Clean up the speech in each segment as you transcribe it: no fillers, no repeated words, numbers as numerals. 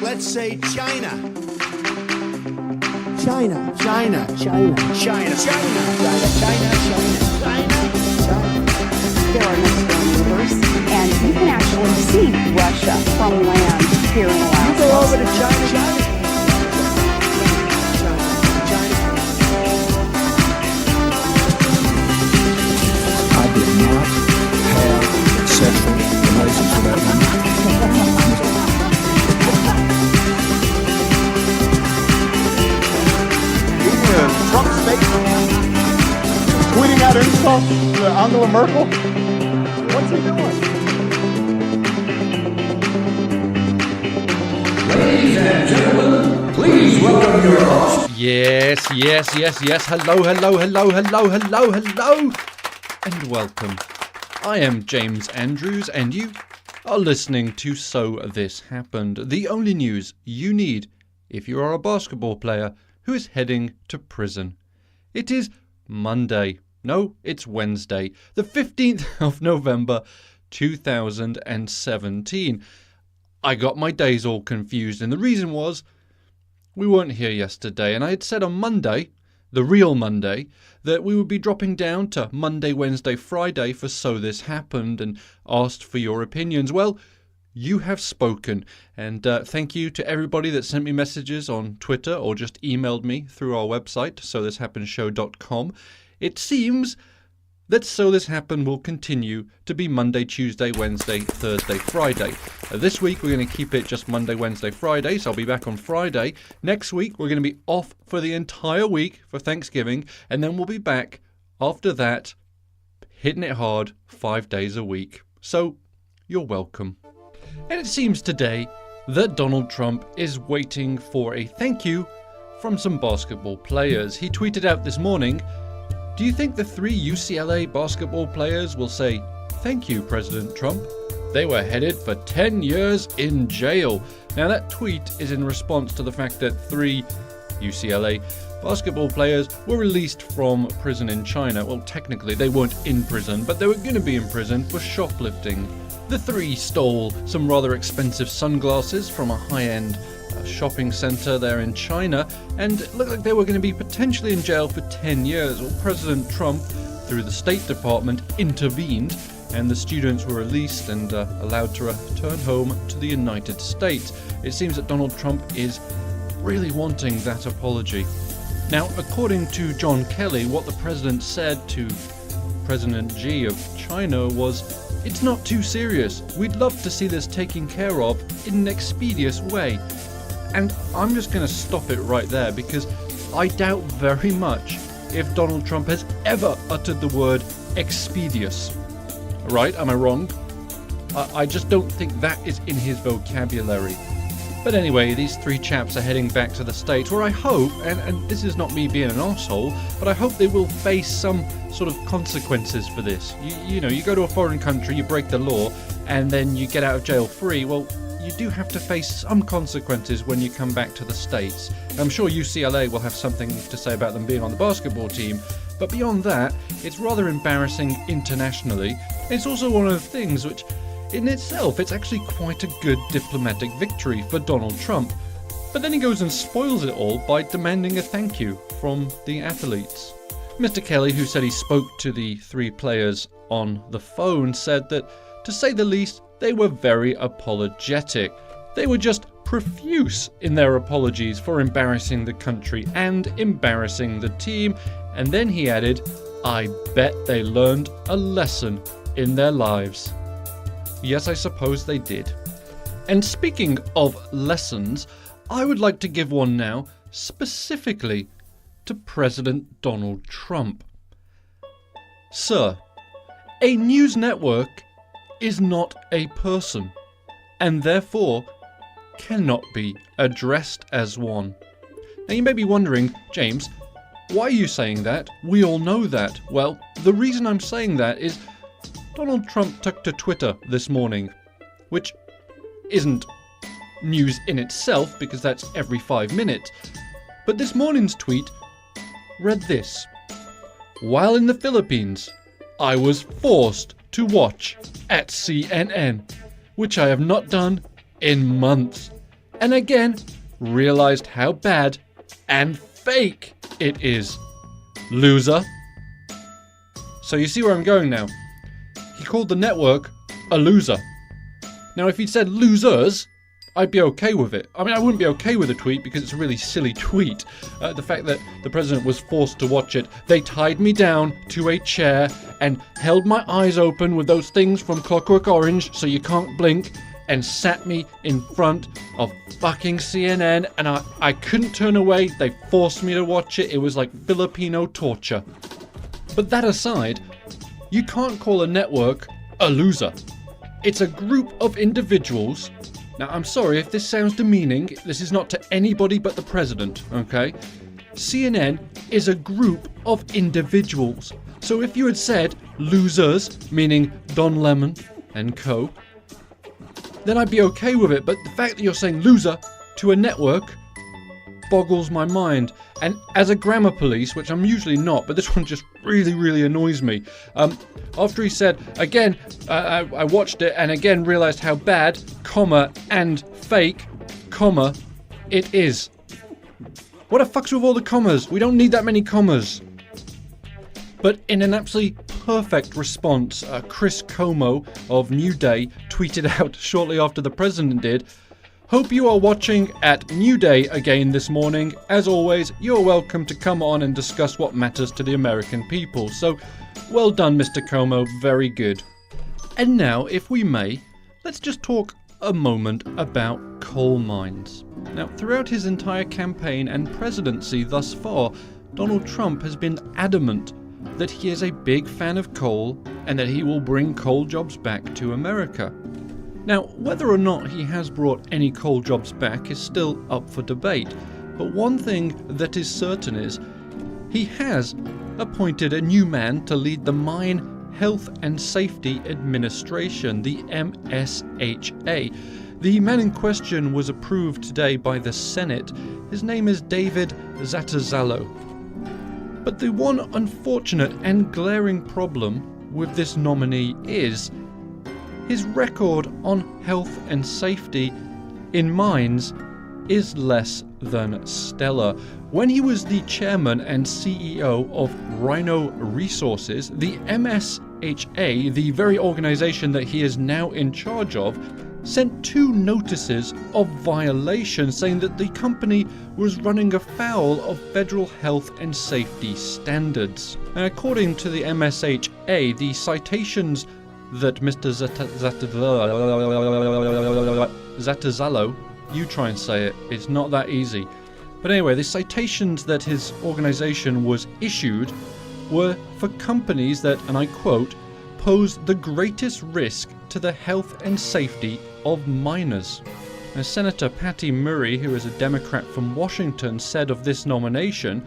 Let's say China. China. China. China. China. China. China. China. There are no storm movers, and you can actually see Russia from land here in Alaska. Go over to China. China. I did not have sexual relations with that woman. Trump's face tweeting out insults to Angela Merkel. What's he doing? Ladies and gentlemen, please welcome your host. Yes. Hello, and welcome. I am James Andrews, and you are listening to So This Happened, the only news you need if you are a basketball player who is heading to prison. It is Monday. No, it's Wednesday, the 15th of November, 2017. I got my days all confused, and the reason was we weren't here yesterday, and I had said on Monday, the real Monday, that we would be dropping down to Monday, Wednesday, Friday for So This Happened and asked for your opinions. Well, you have spoken, and thank you to everybody that sent me messages on Twitter or just emailed me through our website, sothishappened.com. It seems that So This Happened will continue to be Monday, Tuesday, Wednesday, Thursday, Friday. This week we're going to keep it just Monday, Wednesday, Friday, so I'll be back on Friday. Next week we're going to be off for the entire week for Thanksgiving, and then we'll be back after that, hitting it hard 5 days a week. So, you're welcome. And it seems today that Donald Trump is waiting for a thank you from some basketball players. He tweeted out this morning, "Do you think the 3 UCLA basketball players will say, 'Thank you, President Trump'? They were headed for 10 years in jail." Now that tweet is in response to the fact that 3 UCLA basketball players were released from prison in China. Well, technically they weren't in prison, but they were going to be in prison for shoplifting. The 3 stole some rather expensive sunglasses from a high-end shopping center there in China, and it looked like they were going to be potentially in jail for 10 years. Well, President Trump, through the State Department, intervened, and the students were released and allowed to return home to the United States. It seems that Donald Trump is really wanting that apology. Now, according to John Kelly, what the president said to President Xi of China was, "It's not too serious. We'd love to see this taken care of in an expeditious way." And I'm just going to stop it right there, because I doubt very much if Donald Trump has ever uttered the word expeditious. Right? Am I wrong? I just don't think that is in his vocabulary. But anyway, these 3 chaps are heading back to the States, where I hope, and this is not me being an arsehole, but I hope they will face some sort of consequences for this. You know, you go to a foreign country, you break the law, and then you get out of jail free. Well, you do have to face some consequences when you come back to the States. I'm sure UCLA will have something to say about them being on the basketball team, but beyond that, it's rather embarrassing internationally. It's also one of the things which, in itself, it's actually quite a good diplomatic victory for Donald Trump. But then he goes and spoils it all by demanding a thank you from the athletes. Mr. Kelly, who said he spoke to the 3 players on the phone, said that, to say the least, they were very apologetic. They were just profuse in their apologies for embarrassing the country and embarrassing the team. And then he added, "I bet they learned a lesson in their lives." Yes, I suppose they did. And speaking of lessons, I would like to give one now specifically to President Donald Trump. Sir, a news network is not a person, and therefore cannot be addressed as one. Now you may be wondering, James, why are you saying that? We all know that. Well, the reason I'm saying that is Donald Trump took to Twitter this morning, which isn't news in itself because that's every 5 minutes. But this morning's tweet read this: "While in the Philippines, I was forced to watch at CNN, which I have not done in months. And again, realized how bad and fake it is. Loser. So you see where I'm going now. He called the network a loser. Now, if he'd said losers, I'd be okay with it. I mean, I wouldn't be okay with the tweet because it's a really silly tweet. The fact that the president was forced to watch it. They tied me down to a chair and held my eyes open with those things from Clockwork Orange so you can't blink, and sat me in front of fucking CNN, and I couldn't turn away. They forced me to watch it. It was like Filipino torture. But that aside, you can't call a network a loser. It's a group of individuals. Now, I'm sorry if this sounds demeaning. This is not to anybody but the president, okay? CNN is a group of individuals. So if you had said losers, meaning Don Lemon and co., then I'd be okay with it. But the fact that you're saying loser to a network boggles my mind. And as a grammar police, which I'm usually not, but this one just really annoys me. After he said, again, I watched it and again realized how bad, comma, and fake, comma, it is. What the fuck's with all the commas? We don't need that many commas. But in an absolutely perfect response, Chris Como of New Day tweeted out shortly after the president did, "Hope you are watching at New Day again this morning. As always, you're welcome to come on and discuss what matters to the American people." So, well done, Mr. Como, very good. And now, if we may, let's just talk a moment about coal mines. Now, throughout his entire campaign and presidency thus far, Donald Trump has been adamant that he is a big fan of coal and that he will bring coal jobs back to America. Now, whether or not he has brought any coal jobs back is still up for debate, but one thing that is certain is he has appointed a new man to lead the Mine Health and Safety Administration, the MSHA. The man in question was approved today by the Senate. His name is David Zatterzalo. But the one unfortunate and glaring problem with this nominee is his record on health and safety in mines is less than stellar. When he was the chairman and CEO of Rhino Resources, the MSHA, the very organization that he is now in charge of, sent 2 notices of violation saying that the company was running afoul of federal health and safety standards. And according to the MSHA, the citations that Mr. Zatterzalo, you try and say it, it's not that easy. But anyway, the citations that his organization was issued were for companies that, and I quote, pose the greatest risk to the health and safety of miners. Now, Senator Patty Murray, who is a Democrat from Washington, said of this nomination,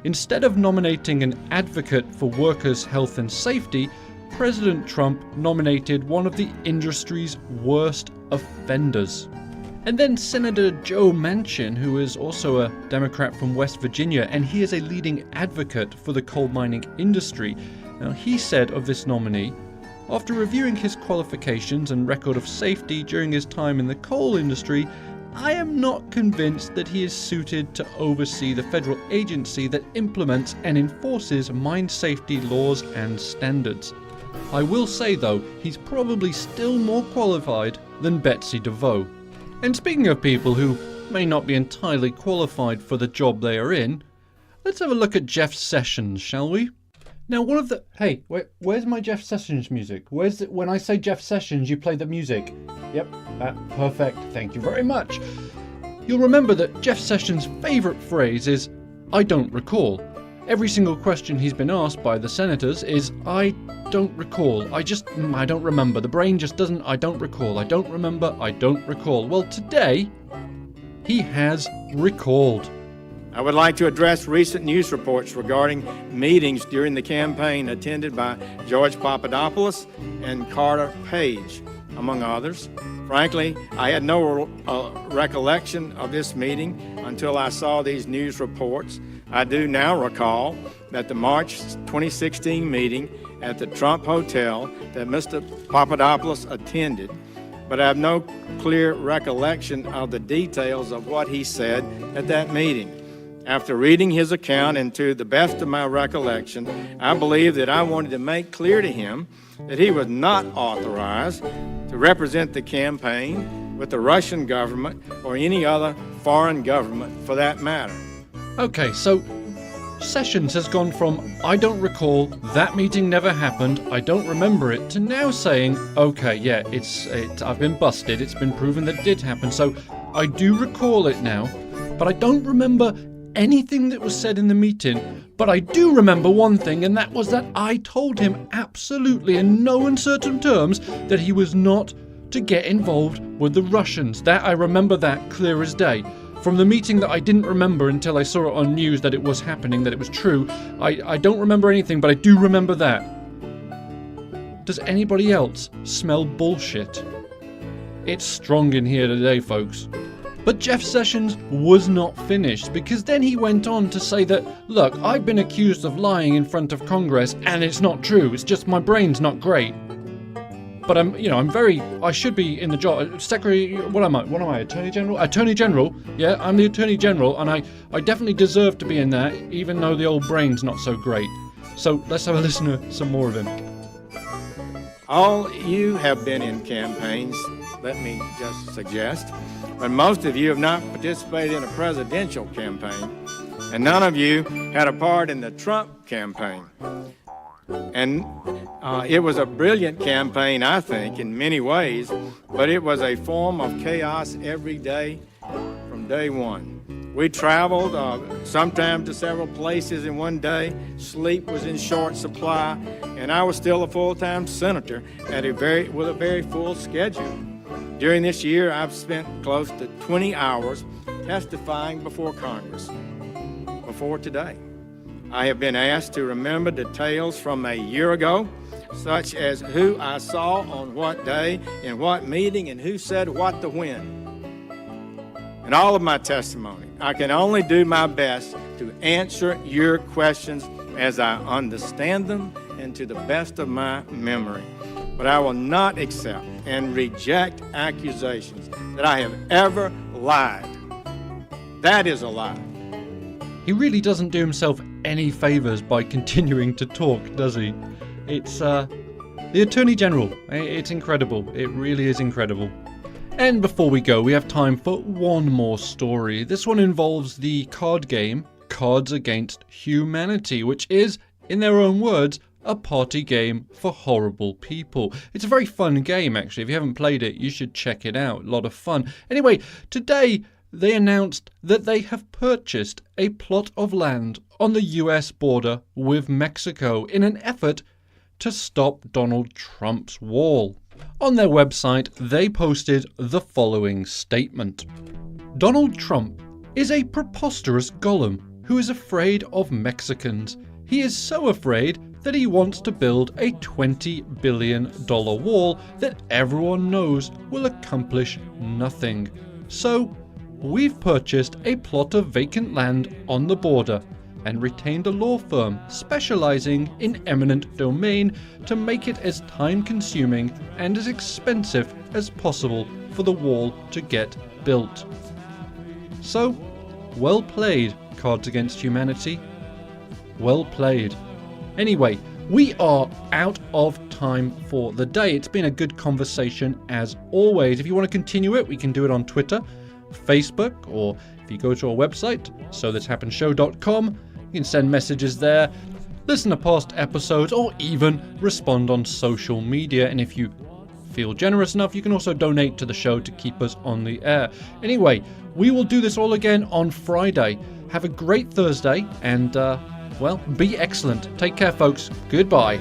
instead of nominating an advocate for workers' health and safety, President Trump nominated one of the industry's worst offenders. And then Senator Joe Manchin, who is also a Democrat from West Virginia, and he is a leading advocate for the coal mining industry. Now, he said of this nominee, after reviewing his qualifications and record of safety during his time in the coal industry, I am not convinced that he is suited to oversee the federal agency that implements and enforces mine safety laws and standards. I will say though, he's probably still more qualified than Betsy DeVos. And speaking of people who may not be entirely qualified for the job they are in, let's have a look at Jeff Sessions, shall we? Now, one of the... Hey, where's my Jeff Sessions music? Where's it? When I say Jeff Sessions, you play the music. Yep, perfect. Thank you very much. You'll remember that Jeff Sessions' favourite phrase is, I don't recall. Every single question he's been asked by the senators is, I don't recall. I don't remember. The brain just doesn't, I don't recall. I don't remember. I don't recall. Well, today, he has recalled. I would like to address recent news reports regarding meetings during the campaign attended by George Papadopoulos and Carter Page, among others. Frankly, I had no recollection of this meeting until I saw these news reports. I do now recall that the March 2016 meeting at the Trump Hotel that Mr. Papadopoulos attended, but I have no clear recollection of the details of what he said at that meeting. After reading his account and to the best of my recollection, I believe that I wanted to make clear to him that he was not authorized to represent the campaign with the Russian government or any other foreign government for that matter. Okay, so Sessions has gone from "I don't recall, that meeting never happened, I don't remember it," to now saying, okay, yeah, I've been busted, it's been proven that it did happen, so I do recall it now, but I don't remember anything that was said in the meeting. But I do remember one thing, and that was that I told him absolutely in no uncertain terms that he was not to get involved with the Russians. That I remember that clear as day. From the meeting that I didn't remember until I saw it on news that it was happening, that it was true, I don't remember anything, but I do remember that. Does anybody else smell bullshit? It's strong in here today, folks. But Jeff Sessions was not finished, because then he went on to say that, look, I've been accused of lying in front of Congress, and it's not true, it's just my brain's not great. But I should be in the job. Secretary, what am I, Attorney General? Attorney General, yeah, I'm the Attorney General, and I definitely deserve to be in that, even though the old brain's not so great. So let's have a listen to some more of him. All you have been in campaigns, let me just suggest, but most of you have not participated in a presidential campaign, and none of you had a part in the Trump campaign. And it was a brilliant campaign, I think, in many ways, but it was a form of chaos every day from day one. We traveled sometimes to several places in one day. Sleep was in short supply, and I was still a full-time senator with a very full schedule. During this year, I've spent close to 20 hours testifying before Congress, before today. I have been asked to remember details from a year ago, such as who I saw on what day, in what meeting, and who said what to when. In all of my testimony, I can only do my best to answer your questions as I understand them and to the best of my memory. But I will not accept and reject accusations that I have ever lied. That is a lie. He really doesn't do himself any favours by continuing to talk, does he? It's the Attorney General. It's incredible. It really is incredible. And before we go, we have time for one more story. This one involves the card game Cards Against Humanity, which is, in their own words, a party game for horrible people. It's a very fun game, actually. If you haven't played it, you should check it out. A lot of fun. Anyway, today they announced that they have purchased a plot of land on the US border with Mexico in an effort to stop Donald Trump's wall. On their website, they posted the following statement. Donald Trump is a preposterous golem who is afraid of Mexicans. He is so afraid that he wants to build a $20 billion wall that everyone knows will accomplish nothing. So, we've purchased a plot of vacant land on the border and retained a law firm specializing in eminent domain to make it as time-consuming and as expensive as possible for the wall to get built. So, well played, Cards Against Humanity. Well played. Anyway, we are out of time for the day. It's been a good conversation as always. If you want to continue it, we can do it on Twitter, Facebook, or if you go to our website, sothatshappensshow.com, you can send messages there, listen to past episodes, or even respond on social media. And if you feel generous enough, you can also donate to the show to keep us on the air. Anyway, we will do this all again on Friday. Have a great Thursday, and, be excellent. Take care, folks. Goodbye.